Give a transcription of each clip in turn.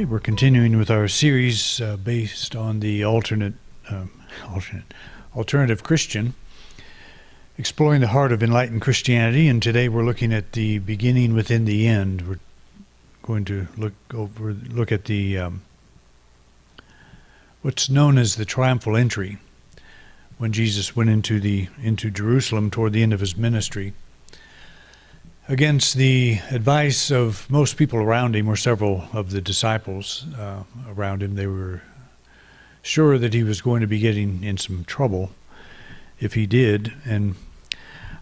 Okay, we're continuing with our series based on the alternative Christian, exploring the heart of enlightened Christianity, and today we're looking at the beginning within the end. We're going to look at the what's known as the triumphal entry, when Jesus went into Jerusalem toward the end of his ministry. Against the advice of most people around him, or several of the disciples around him, they were sure that he was going to be getting in some trouble if he did. And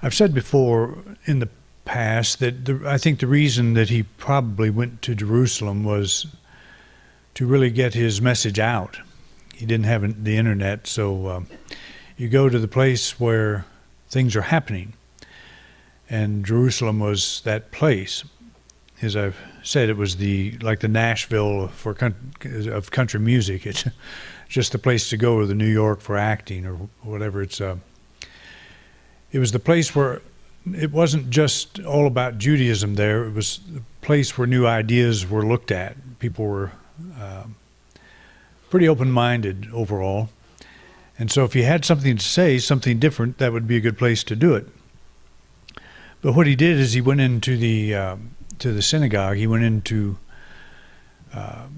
I've said before in the past that I think the reason that he probably went to Jerusalem was to really get his message out. He didn't have the internet, so you go to the place where things are happening. And Jerusalem was that place. As I've said, it was like the Nashville of country music. It's just the place to go, or the New York for acting, or whatever. It was the place where it wasn't just all about Judaism there. It was the place where new ideas were looked at. People were pretty open-minded overall. And so if you had something to say, something different, that would be a good place to do it. But what he did is he went into the synagogue. He went into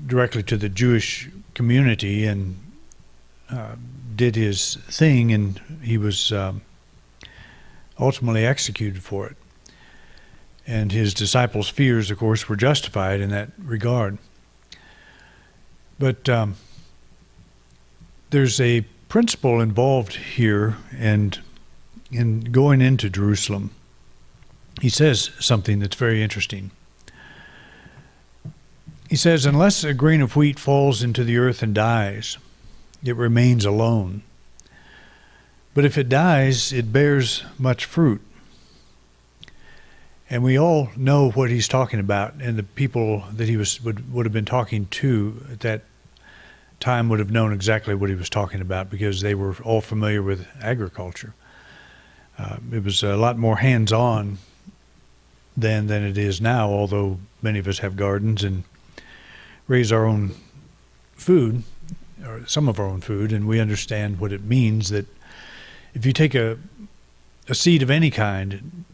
directly to the Jewish community and did his thing, and he was ultimately executed for it. And his disciples' fears, of course, were justified in that regard. But there's a principle involved here, and in going into Jerusalem. He says something that's very interesting. He says, unless a grain of wheat falls into the earth and dies, it remains alone. But if it dies, it bears much fruit. And we all know what he's talking about, and the people that he would have been talking to at that time would have known exactly what he was talking about, because they were all familiar with agriculture. It was a lot more hands-on than it is now, although many of us have gardens and raise our own food, or some of our own food, and we understand what it means that if you take a seed of any kind,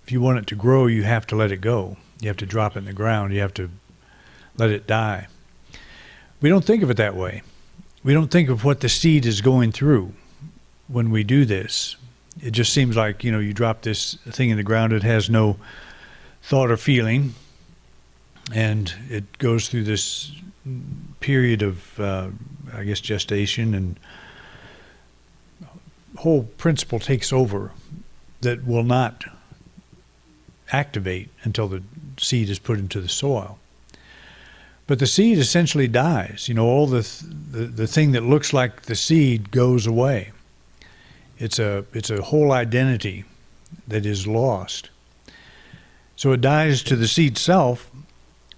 if you want it to grow, you have to let it go. You have to drop it in the ground. You have to let it die. We don't think of it that way. We don't think of what the seed is going through when we do this. It just seems like, you drop this thing in the ground, it has no thought or feeling, and it goes through this period of, gestation, and the whole principle takes over that will not activate until the seed is put into the soil. But the seed essentially dies. All the thing that looks like the seed goes away. It's a whole identity that is lost. So it dies to the seed self,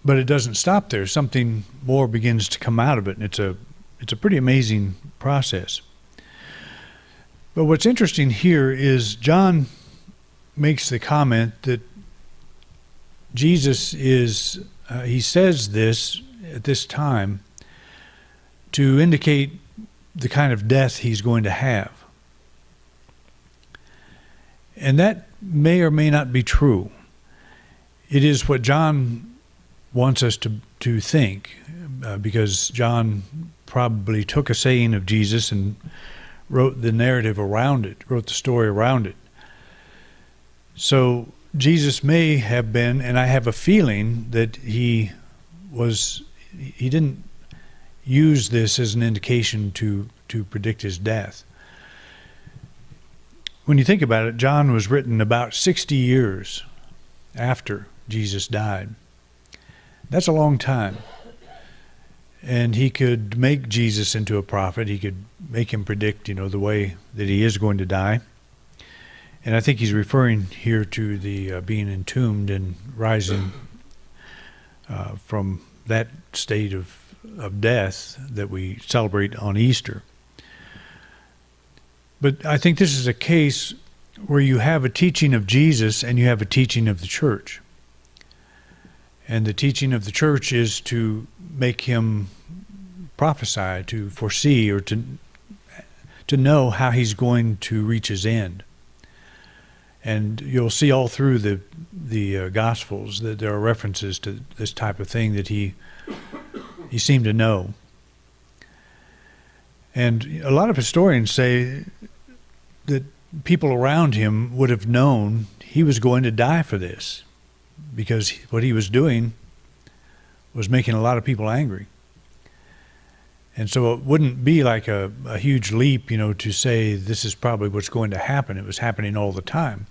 but it doesn't stop there. Something more begins to come out of it, and it's a pretty amazing process. But what's interesting here is John makes the comment that Jesus he says this at this time to indicate the kind of death he's going to have. And that may or may not be true. It is what John wants us to think, because John probably took a saying of Jesus and wrote the narrative around it, wrote the story around it. So Jesus may have been, and I have a feeling that he didn't use this as an indication to predict his death. When you think about it, John was written about 60 years after Jesus died. That's a long time. And he could make Jesus into a prophet. He could make him predict, the way that he is going to die. And I think he's referring here to the being entombed and rising from that state of death that we celebrate on Easter. But I think this is a case where you have a teaching of Jesus and you have a teaching of the church. And the teaching of the church is to make him prophesy, to foresee, or to know how he's going to reach his end. And you'll see all through the Gospels that there are references to this type of thing that he seemed to know. And a lot of historians say that people around him would have known he was going to die for this, because what he was doing was making a lot of people angry. And so it wouldn't be like a huge leap, to say this is probably what's going to happen. It was happening all the time.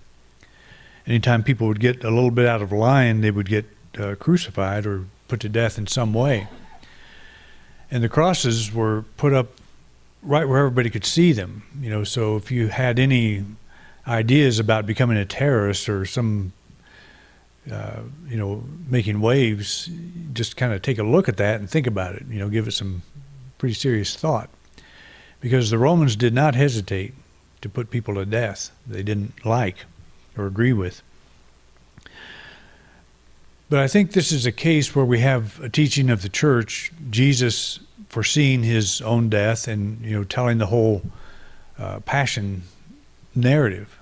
Anytime people would get a little bit out of line, they would get crucified or put to death in some way. And the crosses were put up right where everybody could see them. So if you had any ideas about becoming a terrorist or some, making waves, just kind of take a look at that and think about it. Give it some pretty serious thought, because the Romans did not hesitate to put people to death they didn't like or agree with. But I think this is a case where we have a teaching of the church, Jesus foreseeing his own death and telling the whole passion narrative,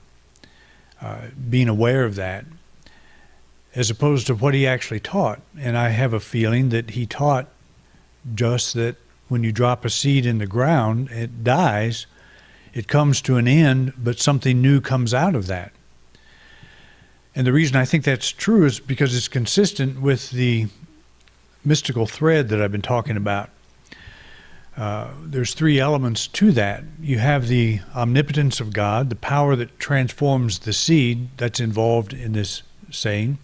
being aware of that, as opposed to what he actually taught. And I have a feeling that he taught just that when you drop a seed in the ground, it dies, it comes to an end, but something new comes out of that. And the reason I think that's true is because it's consistent with the mystical thread that I've been talking about. There's three elements to that. You have the omnipotence of God, the power that transforms the seed that's involved in this saying.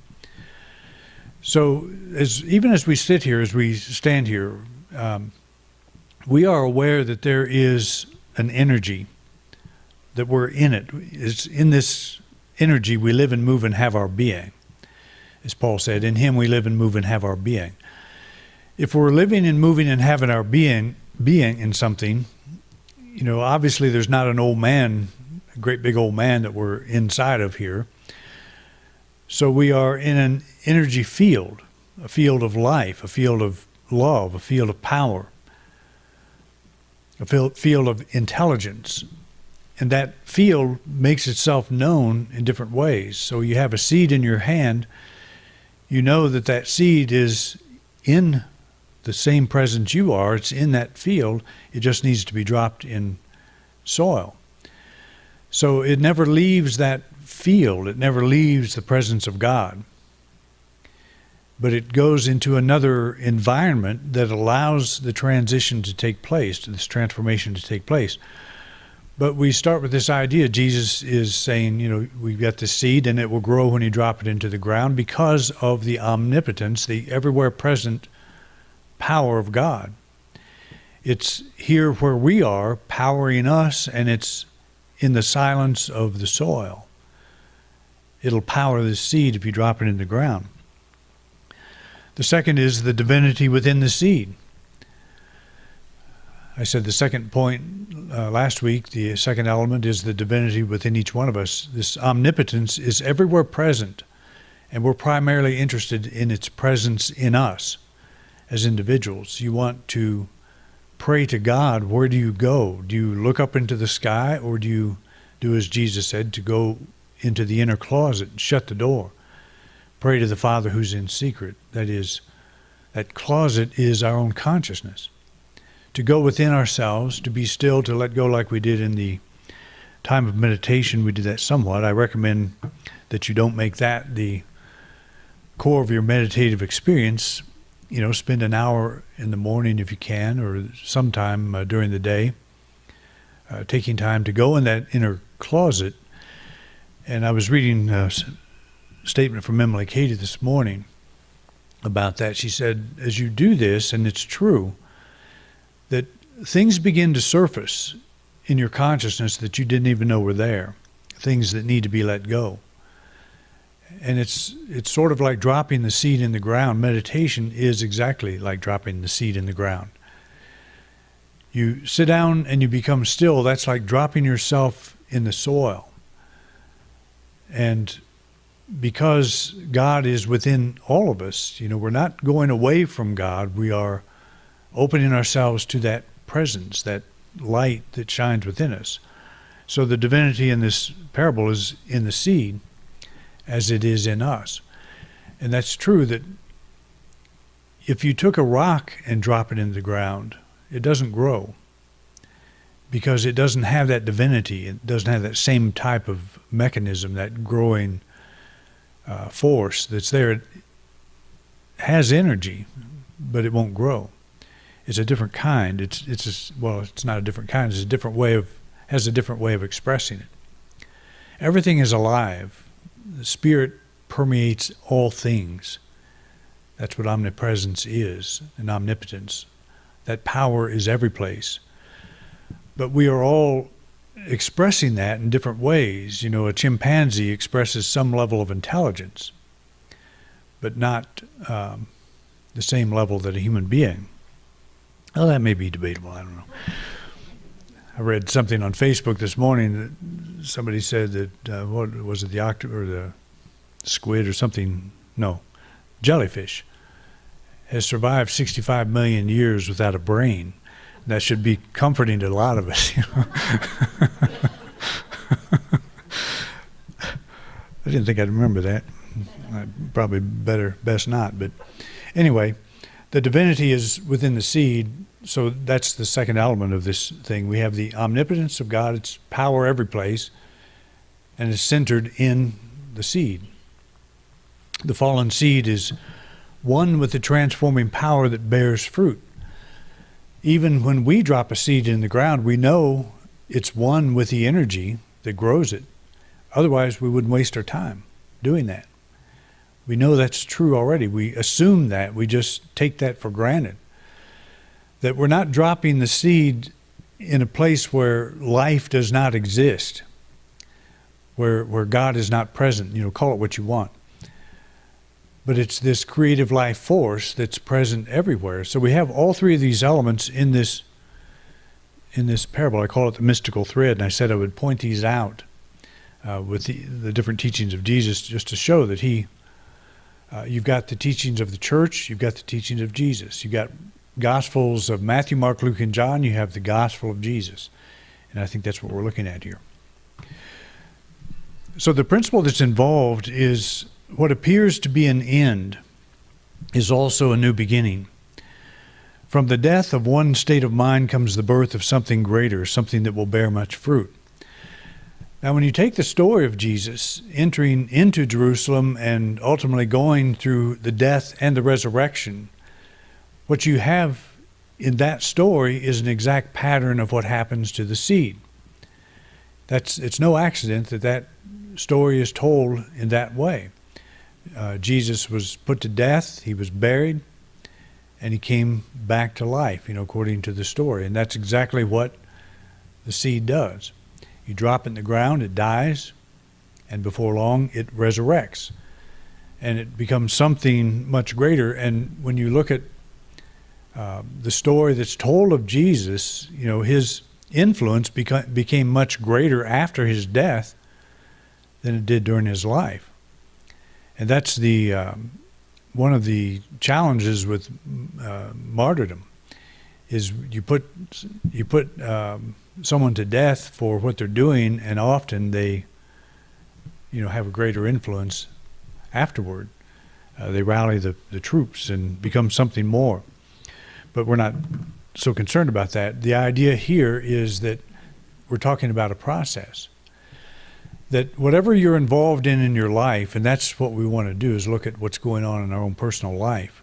So even as we sit here, as we stand here, we are aware that there is an energy, that we're in it. It's in this energy we live and move and have our being. As Paul said, in him we live and move and have our being. If we're living and moving and having our being in something, obviously there's not an old man, a great big old man that we're inside of here. So we are in an energy field, a field of life, a field of love, a field of power, a field of intelligence. And that field makes itself known in different ways. So you have a seed in your hand, you know that seed is in the same presence you are. It's in that field. It just needs to be dropped in soil. So it never leaves that field. It never leaves the presence of God. But it goes into another environment that allows the transition to take place, this transformation to take place. But we start with this idea. Jesus is saying, we've got this seed and it will grow when you drop it into the ground because of the omnipotence, the everywhere present power of God. It's here where we are, powering us, and it's in the silence of the soil. It'll power the seed if you drop it in the ground. The second is the divinity within the seed. I said the second point last week, the second element is the divinity within each one of us. This omnipotence is everywhere present, and we're primarily interested in its presence in us as individuals. You want to pray to God. Where do you go? Do you look up into the sky, or do you do as Jesus said, to go into the inner closet and shut the door? Pray to the Father who's in secret. That is, that closet is our own consciousness. To go within ourselves, to be still, to let go, like we did in the time of meditation. We did that somewhat. I recommend that you don't make that the core of your meditative experience. Spend an hour in the morning if you can, or sometime during the day, taking time to go in that inner closet. And I was reading a statement from Emily Cady this morning about that. She said, as you do this, and it's true, that things begin to surface in your consciousness that you didn't even know were there, things that need to be let go. And it's sort of like dropping the seed in the ground. Meditation is exactly like dropping the seed in the ground. You sit down and you become still. That's like dropping yourself in the soil. And because God is within all of us, we're not going away from God. We are opening ourselves to that presence, that light that shines within us. So the divinity in this parable is in the seed as it is in us. And that's true that if you took a rock and drop it in the ground, it doesn't grow because it doesn't have that divinity. It doesn't have that same type of mechanism, that growing force that's there. It has energy, but it won't grow. It's a different kind. It's not a different kind. It's a different way of expressing it. Everything is alive. The Spirit permeates all things. That's what omnipresence is, and omnipotence. That power is every place. But we are all expressing that in different ways. A chimpanzee expresses some level of intelligence, but not the same level that a human being. Well, that may be debatable. I don't know. I read something on Facebook this morning that somebody said that, what was it, the octopus or the squid or something? No, jellyfish has survived 65 million years without a brain. That should be comforting to a lot of us. I didn't think I'd remember that. Probably best not. But anyway, the divinity is within the seed, so that's the second element of this thing. We have the omnipotence of God, its power every place, and it's centered in the seed. The fallen seed is one with the transforming power that bears fruit. Even when we drop a seed in the ground, we know it's one with the energy that grows it. Otherwise, we wouldn't waste our time doing that. We know that's true already. We assume that. We just take that for granted. That we're not dropping the seed in a place where life does not exist, where God is not present. Call it what you want. But it's this creative life force that's present everywhere. So we have all three of these elements in this parable. I call it the mystical thread, and I said I would point these out with the different teachings of Jesus, just to show that you've got the teachings of the church, you've got the teachings of Jesus. You've got Gospels of Matthew, Mark, Luke, and John. You have the Gospel of Jesus. And I think that's what we're looking at here. So the principle that's involved is what appears to be an end is also a new beginning. From the death of one state of mind comes the birth of something greater, something that will bear much fruit. Now, when you take the story of Jesus entering into Jerusalem and ultimately going through the death and the resurrection, what you have in that story is an exact pattern of what happens to the seed. It's no accident that story is told in that way. Jesus was put to death, he was buried, and he came back to life, according to the story. And that's exactly what the seed does. You drop it in the ground, it dies, and before long it resurrects. And it becomes something much greater. And when you look at the story that's told of Jesus, his influence became much greater after his death than it did during his life. And that's one of the challenges with martyrdom, is you put someone to death for what they're doing, and often they, have a greater influence afterward. They rally the troops and become something more. But we're not so concerned about that. The idea here is that we're talking about a process. That whatever you're involved in your life, and that's what we want to do, is look at what's going on in our own personal life.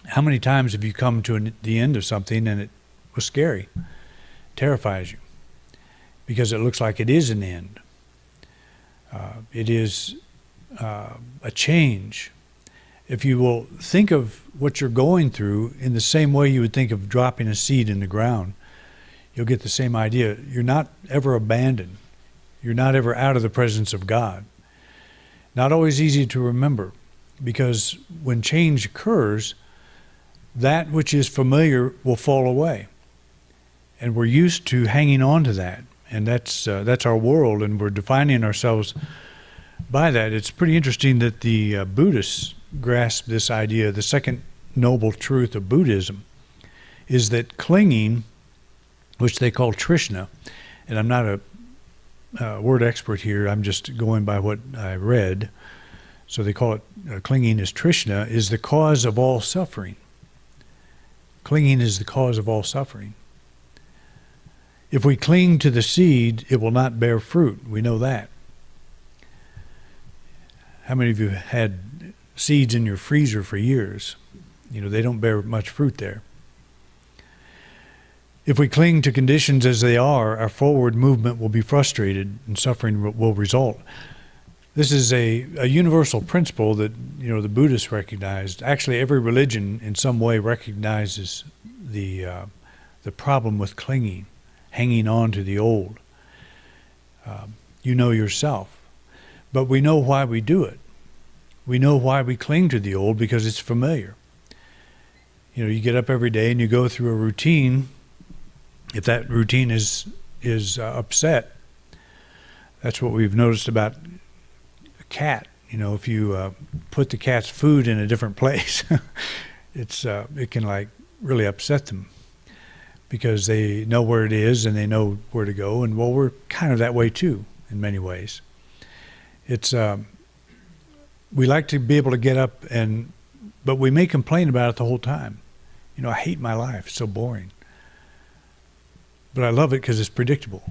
How many times have you come to the end of something and it was scary, terrifies you, because it looks like it is an end. It is a change. If you will think of what you're going through in the same way you would think of dropping a seed in the ground, you'll get the same idea. You're not ever abandoned. You're not ever out of the presence of God. Not always easy to remember, because when change occurs, that which is familiar will fall away. And we're used to hanging on to that. And that's our world, and we're defining ourselves by that, it's pretty interesting that the Buddhists grasp this idea. The second noble truth of Buddhism is that clinging, which they call trishna, and I'm not a word expert here, I'm just going by what I read. So they call it clinging is trishna, is the cause of all suffering. Clinging is the cause of all suffering. If we cling to the seed, it will not bear fruit. We know that. How many of you had seeds in your freezer for years? You know, they don't bear much fruit there. If we cling to conditions as they are, our forward movement will be frustrated and suffering will result. This is a universal principle that, you know, the Buddhists recognized. Actually, every religion in some way recognizes the problem with clinging, hanging on to the old. You know yourself. But we know why we do it. We know why we cling to the old, because it's familiar. You know, you get up every day and you go through a routine. If that routine is upset, that's what we've noticed about a cat. You know, if you put the cat's food in a different place, it can like really upset them, because they know where it is and they know where to go. And well, we're kind of that way too in many ways. It's we like to be able to get up but we may complain about it the whole time. You know, I hate my life. It's so boring. But I love it because it's predictable.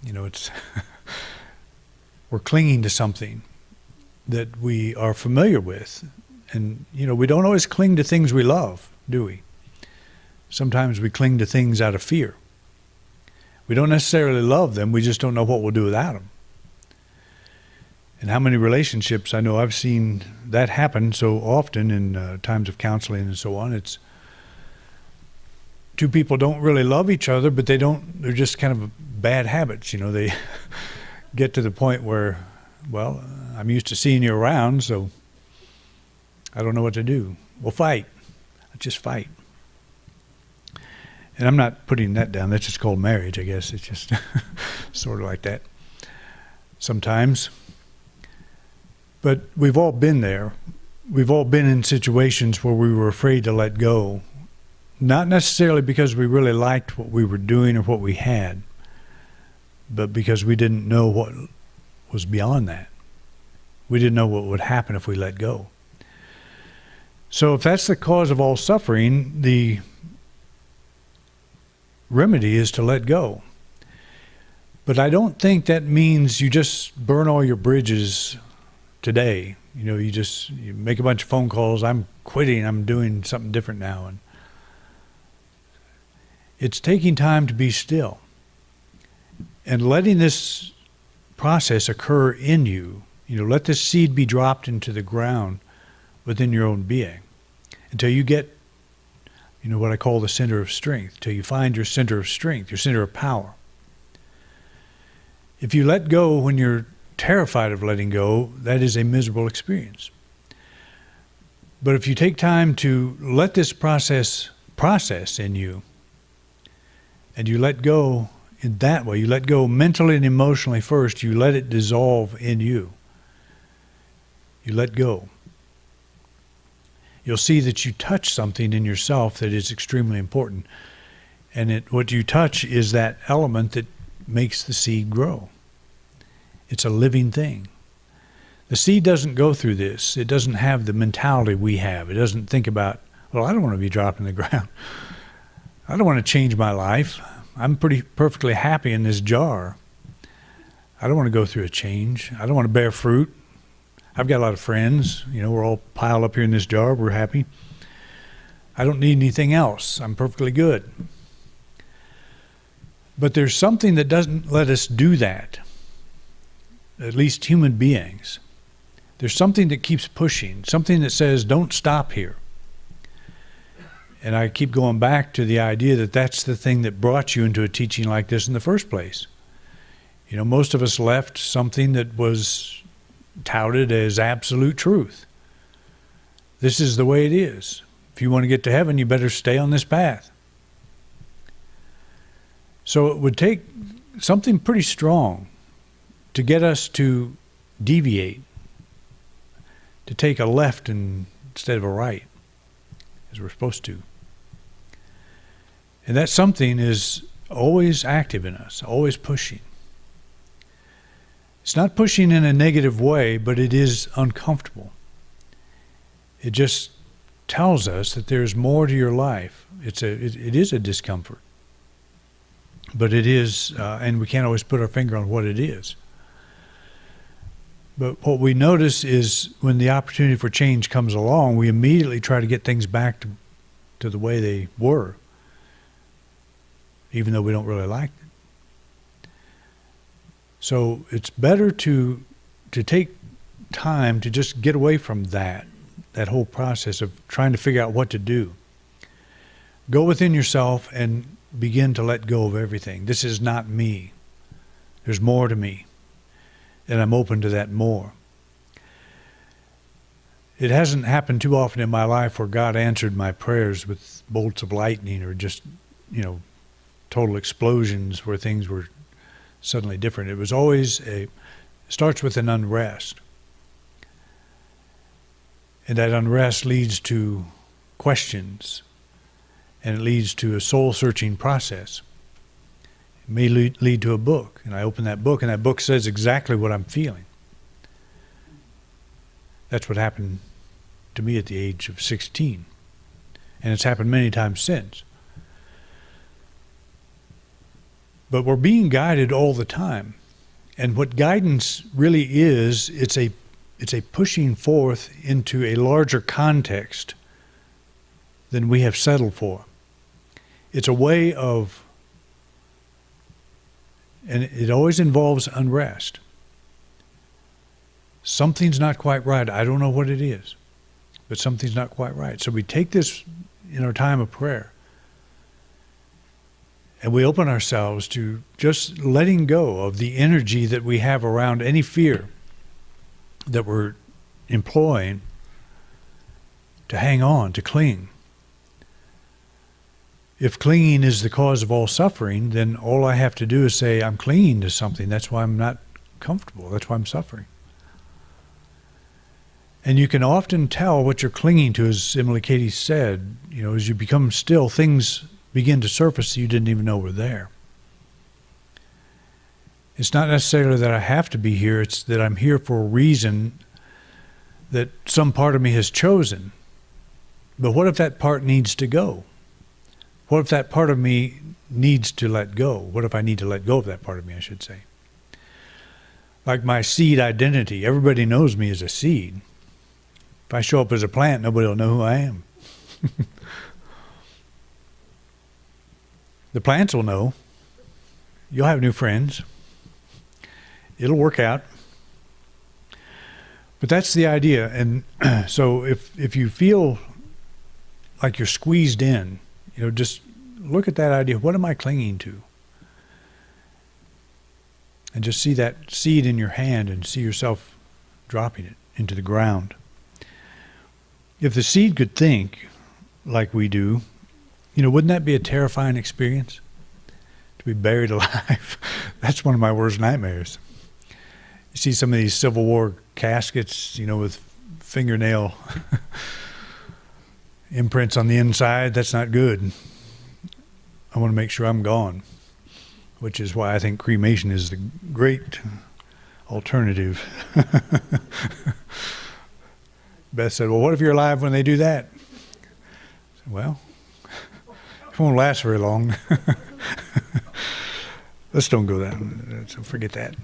You know, it's we're clinging to something that we are familiar with. And, you know, we don't always cling to things we love, do we? Sometimes we cling to things out of fear. We don't necessarily love them. We just don't know what we'll do without them. And how many relationships, I know I've seen that happen so often in times of counseling and so on. It's two people don't really love each other, but they're just kind of bad habits. You know, they get to the point where, well, I'm used to seeing you around, so I don't know what to do. We'll fight. Let's just fight. And I'm not putting that down. That's just called marriage, I guess. It's just sort of like that sometimes. But we've all been there. We've all been in situations where we were afraid to let go. Not necessarily because we really liked what we were doing or what we had, but because we didn't know what was beyond that. We didn't know what would happen if we let go. So if that's the cause of all suffering, the remedy is to let go. But I don't think that means you just burn all your bridges today. You know, you make a bunch of phone calls. I'm quitting. I'm doing something different now. And it's taking time to be still and letting this process occur in you. You know, let this seed be dropped into the ground within your own being until you get, you know, what I call the center of strength, till you find your center of strength, your center of power. If you let go when you're terrified of letting go, that is a miserable experience. But if you take time to let this process in you, and you let go in that way, you let go mentally and emotionally first, you let it dissolve in you. You let go. You'll see that you touch something in yourself that is extremely important. And what you touch is that element that makes the seed grow. It's a living thing. The seed doesn't go through this. It doesn't have the mentality we have. It doesn't think about, well, I don't want to be dropped in the ground. I don't want to change my life. I'm perfectly happy in this jar. I don't want to go through a change. I don't want to bear fruit. I've got a lot of friends. You know, we're all piled up here in this jar. We're happy. I don't need anything else. I'm perfectly good. But there's something that doesn't let us do that, at least human beings. There's something that keeps pushing, something that says, don't stop here. And I keep going back to the idea that that's the thing that brought you into a teaching like this in the first place. You know, most of us left something that was touted as absolute truth. This is the way it is. If you want to get to heaven, you better stay on this path. So it would take something pretty strong to get us to deviate, to take a left instead of a right, as we're supposed to. And that something is always active in us, always pushing. It's not pushing in a negative way, but it is uncomfortable. It just tells us that there's more to your life. It is a discomfort. But it is, and we can't always put our finger on what it is. But what we notice is when the opportunity for change comes along, we immediately try to get things back to the way they were, even though we don't really like it. So it's better to take time to just get away from that whole process of trying to figure out what to do. Go within yourself and begin to let go of everything. This is not me. There's more to me. And I'm open to that more. It hasn't happened too often in my life where God answered my prayers with bolts of lightning or just, total explosions where things were suddenly different. It was always starts with an unrest. And that unrest leads to questions, and it leads to a soul-searching process. It may lead to a book, and I open that book, and that book says exactly what I'm feeling. That's what happened to me at the age of 16, and it's happened many times since. But we're being guided all the time, and what guidance really is, it's a pushing forth into a larger context than we have settled for. It's a way of, and it always involves unrest. Something's not quite right. I don't know what it is, but something's not quite right. So we take this in our time of prayer, and we open ourselves to just letting go of the energy that we have around any fear that we're employing to hang on, to cling. If clinging is the cause of all suffering, then all I have to do is say, I'm clinging to something. That's why I'm not comfortable. That's why I'm suffering. And you can often tell what you're clinging to, as Emily Cady said. As you become still, things begin to surface you didn't even know were there. It's not necessarily that I have to be here. It's that I'm here for a reason that some part of me has chosen. But what if that part needs to go? What if that part of me needs to let go? What if I need to let go of that part of me, I should say? Like my seed identity. Everybody knows me as a seed. If I show up as a plant, nobody will know who I am. The plants will know. You'll have new friends. It'll work out. But that's the idea. And so if you feel like you're squeezed in, just look at that idea. What am I clinging to? And just see that seed in your hand and see yourself dropping it into the ground. If the seed could think like we do, wouldn't that be a terrifying experience? To be buried alive. That's one of my worst nightmares. You see some of these Civil War caskets, with fingernail imprints on the inside. That's not good. I want to make sure I'm gone, which is why I think cremation is the great alternative. Beth said, well, what if you're alive when they do that? I said, well, it won't last very long. Let's don't go that. So forget that.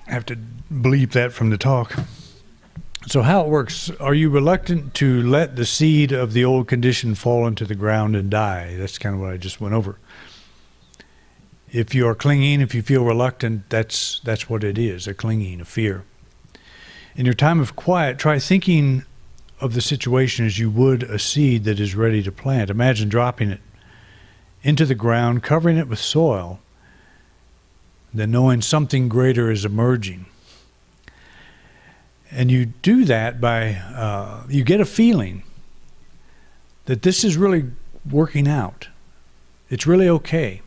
I have to bleep that from the talk. So how it works, are you reluctant to let the seed of the old condition fall into the ground and die? That's kind of what I just went over. If you are clinging, if you feel reluctant, that's what it is, a clinging, a fear. In your time of quiet, try thinking of the situation as you would a seed that is ready to plant. Imagine dropping it into the ground, covering it with soil, then knowing something greater is emerging. And you do that by, you get a feeling that this is really working out. It's really okay.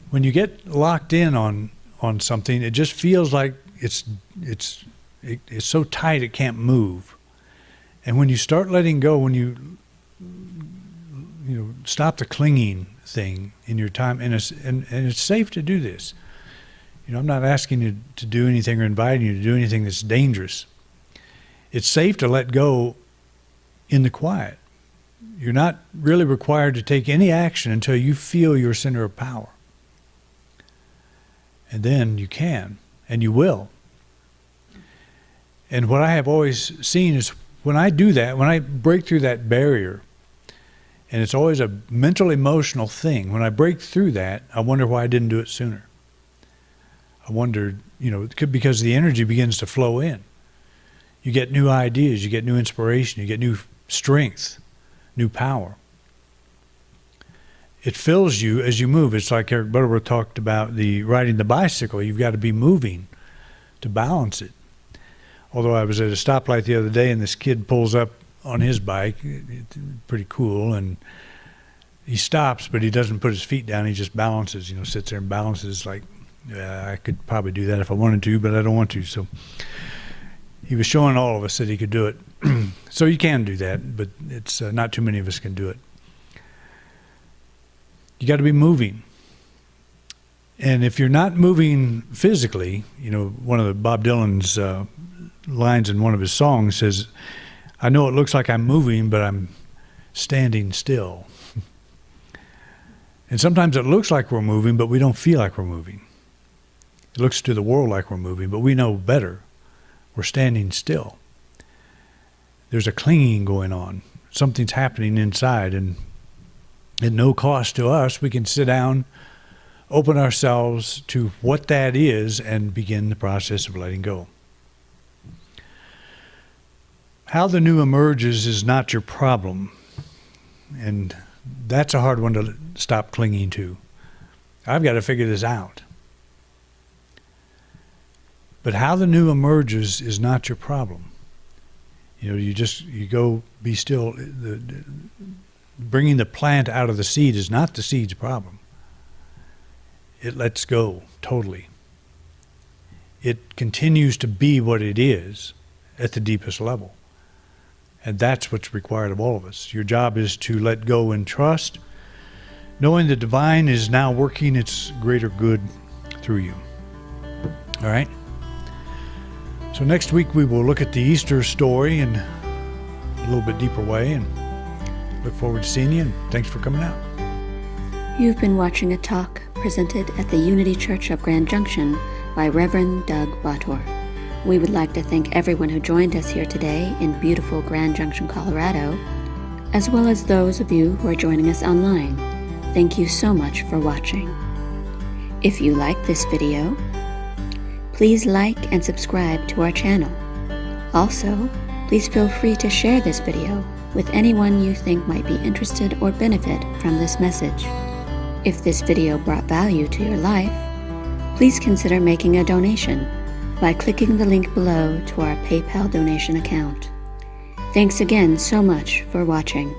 When you get locked in on on something, it just feels like it's so tight it can't move. And when you start letting go, when you stop the clinging thing in your time, and it's safe to do this. I'm not asking you to do anything or inviting you to do anything that's dangerous. It's safe to let go in the quiet. You're not really required to take any action until you feel your center of power. And then you can, and you will. And what I have always seen is when I do that, when I break through that barrier, and it's always a mental, emotional thing, when I break through that, I wonder why I didn't do it sooner. I wondered, because the energy begins to flow in. You get new ideas, you get new inspiration, you get new strength, new power. It fills you as you move. It's like Eric Butterworth talked about riding the bicycle. You've got to be moving to balance it. Although I was at a stoplight the other day and this kid pulls up on his bike, it's pretty cool, and he stops, but he doesn't put his feet down. He just balances, sits there and balances like, I could probably do that if I wanted to, but I don't want to. So he was showing all of us that he could do it. So you can do that, but it's not too many of us can do it. You got to be moving. And if you're not moving physically, one of the Bob Dylan's lines in one of his songs says, I know it looks like I'm moving, but I'm standing still. And sometimes it looks like we're moving, but we don't feel like we're moving. It looks to the world like we're moving, but we know better. We're standing still. There's a clinging going on. Something's happening inside, and at no cost to us, we can sit down, open ourselves to what that is, and begin the process of letting go. How the new emerges is not your problem, and that's a hard one to stop clinging to. I've got to figure this out. But how the new emerges is not your problem. You go be still. Bringing the plant out of the seed is not the seed's problem. It lets go totally. It continues to be what it is at the deepest level. And that's what's required of all of us. Your job is to let go and trust, knowing the divine is now working its greater good through you. All right? So next week we will look at the Easter story in a little bit deeper way, and look forward to seeing you, and thanks for coming out. You've been watching a talk presented at the Unity Church of Grand Junction by Reverend Doug Bator. We would like to thank everyone who joined us here today in beautiful Grand Junction, Colorado, as well as those of you who are joining us online. Thank you so much for watching. If you like this video, please like and subscribe to our channel. Also, please feel free to share this video with anyone you think might be interested or benefit from this message. If this video brought value to your life, please consider making a donation by clicking the link below to our PayPal donation account. Thanks again so much for watching.